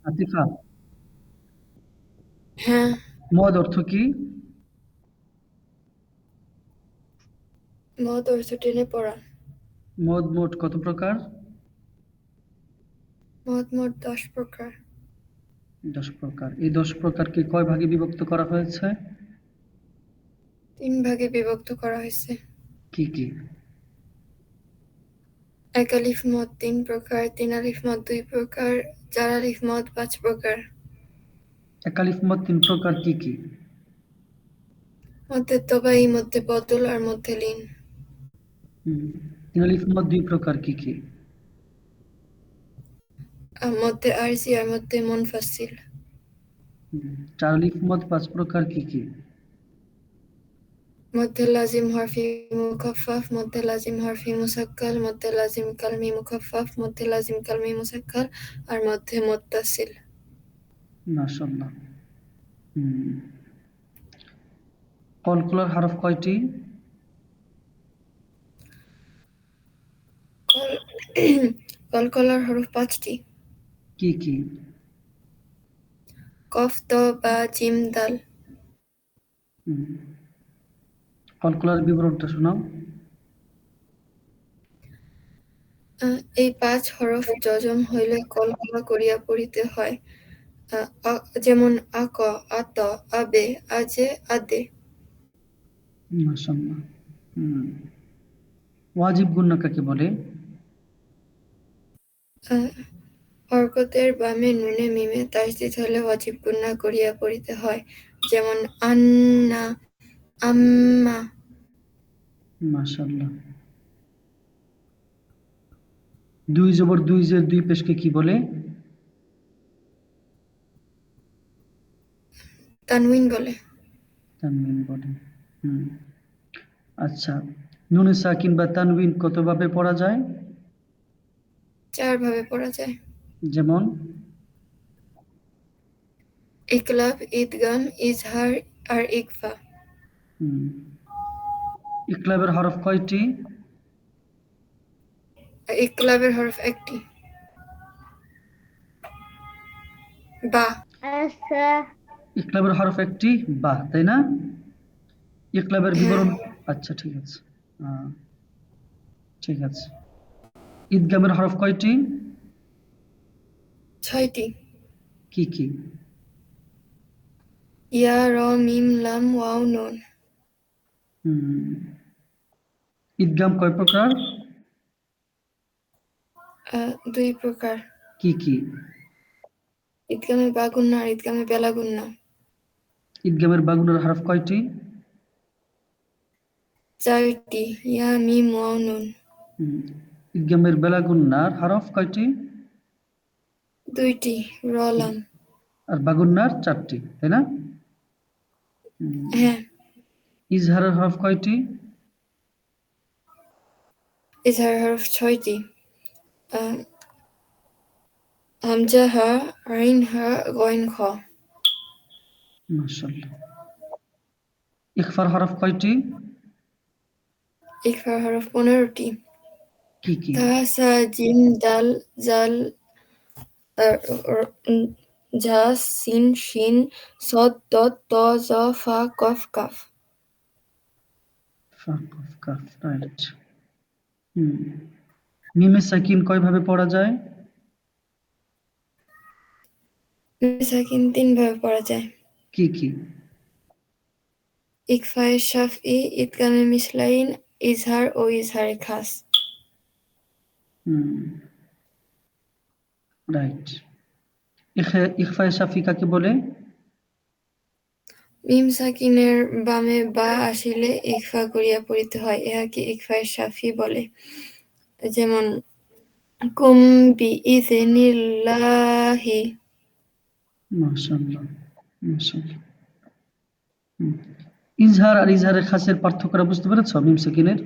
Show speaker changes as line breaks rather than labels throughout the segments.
আতিফা,
হ্যাঁ,
মদ অর্থ কি?
মদ অর্থ টেনে পড়া।
মদ মোট কত প্রকার?
মদ মোট 10 প্রকার।
10 প্রকার। এই 10 প্রকারকে কয় ভাগে বিভক্ত করা হয়েছে?
3 ভাগে বিভক্ত করা হয়েছে।
কি কি?
এক আলিফ মদ 3 প্রকার, 3 আলিফ মদ 2 প্রকার, 4 আলিফ মদ 5 প্রকার।
একালিফ মদ 3 প্রকার কি কি?
মধ্যে তবাই, মধ্যে বদল আর মধ্যে লীন।
হুম। 3 আলিফ মদ 2 প্রকার কি কি?
আর মধ্যে আরজি আর মধ্যে মুনফাসিল।
4 আলিফ মদ 5 প্রকার কি কি?
মধ্যে লাজিম হরফি মুখাফফাফ, মধ্যে লাজিম হরফি মুসাক্কাল, মধ্যে লাজিম কালমি মুখাফফাফ, মধ্যে লাজিম কালমি মুসাক্কাল আর মধ্যে মুত্তাসিল।
মাশাআল্লাহ। হুম। কলকলার হরফ কয়টি?
কল কলকলার হরফ 5টি।
কি কি?
কফ, ত, বা, জিম, দাল।
হুম। কলকলার বিবরণটা শোনাও।
এই 5 হরফ যজম হইলে কলকলা করিয়া পড়িতে হয়। যেমন আক, আত, আবে, আজে, আদে।
মাশাআল্লাহ। হুম। ওয়াজিব গুন্না কাকে বলে?
আহ, হরকতের বামে নুনে মিমে তাসদিদ হলে ওয়াজিব গুন্না করিয়া পড়িতে হয়। যেমন আন্না, আম্মা।
মাশাআল্লাহ। 2 জবর 2 জের 2 পেশকে কি বলে?
তানউইন বলে।
তানবিন বলে। হুম। আচ্ছা, নুনে সাকিন বা তানবিন কতভাবে পড়া যায়?
4 ভাবে পড়া যায়।
যেমন?
ইকলাব, ইদগাম, ইজহার আর ইকফা।
হুম। ইকলাবের হরফ কয়টি?
ইকলাবের হরফ 1টি। বা।
ইকলাবের হরফ একটি, বা, তাই না? ইকলাবের
হ্যাঁ,
বিবরণ। আচ্ছা, ঠিক আছে। আহ, ঠিক আছে। ঈদগামের হরফ কয়টি?
6টি।
কি কি?
ইয়া, র, মিম, লাম, ওয়াও, নুন।
হুম। ঈদগাম কয় প্রকার?
2 প্রকার।
কি কি?
ঈদগামে বা গুন্না আর ঈদগামে বেলা গুন্না।
ঈদগামের বাগুনের হরফ কয়টি?
4টি। ইয়া, মিম, ওয়াও, নুন।
হুম। ঈদগামের বেলাগুন্নার হরফ কয়টি?
2টি। র, লাম।
আর বাগুন্নার 4টি, তাই না? হুম।
হ্যাঁ।
ইজহারের হরফ কয়টি?
ইজহার হরফ 6টি। আহ, হামজা, হা, আইন, হা, গইন, খ।
মাশাআল্লাহ। ইখফার হরফ কয়টি?
ইকফার হরফ 15টি।
কি কি?
ধা, সা, জিম, দাল, জাল, ঝা, সিন, শিন, সদ, দদ, ত, জ, ফা, কফ, কাফ।
ফা, কফ, কাফ, রাইট। হুম। মিমে সাকিন কয় ভাবে পড়া যায়?
সাকিন 3 ভাবে পড়া যায়।
কি কি?
ইকফায়ে শাফই, ইদগামে মিসলাইন, ইজহার ও ইজহারে খাস।
হুম। রাইট। ইখফায়ে শাফি কাকে বলে?
মিম সাকিনের বামে বা আসিলে ইকফা করিয়া পড়িতে হয়, ইহাকে ইকফায়ে শাফি বলে। যেমন কুম বিইযনিল্লাহি।
মাশাআল্লাহ, মাশাআল্লাহ। হুম। ইজহার আর ইজহারে খাসের পার্থক্যটা বুঝতে পেরেছ মিম সাকিনের?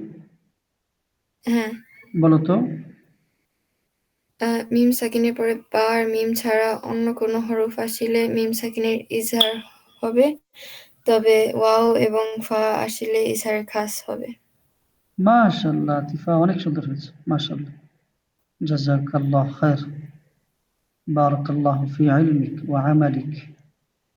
হ্যাঁ।
বলো তো।
মিম সাকিনের পরে বা আর মিম ছাড়া অন্য কোনো হরফ আসিলে মিম সাকিনের ইজহার হবে, তবে ওয়াও এবং ফা আসিলে ইজহার খাস হবে।
মাশাআল্লাহ আতিফা, অনেক সুন্দর হয়েছে। মাশাআল্লাহ। জাযাকাল্লাহ খায়র। বারাকাল্লাহু ফি ইলমিক ওয়া আমালিক।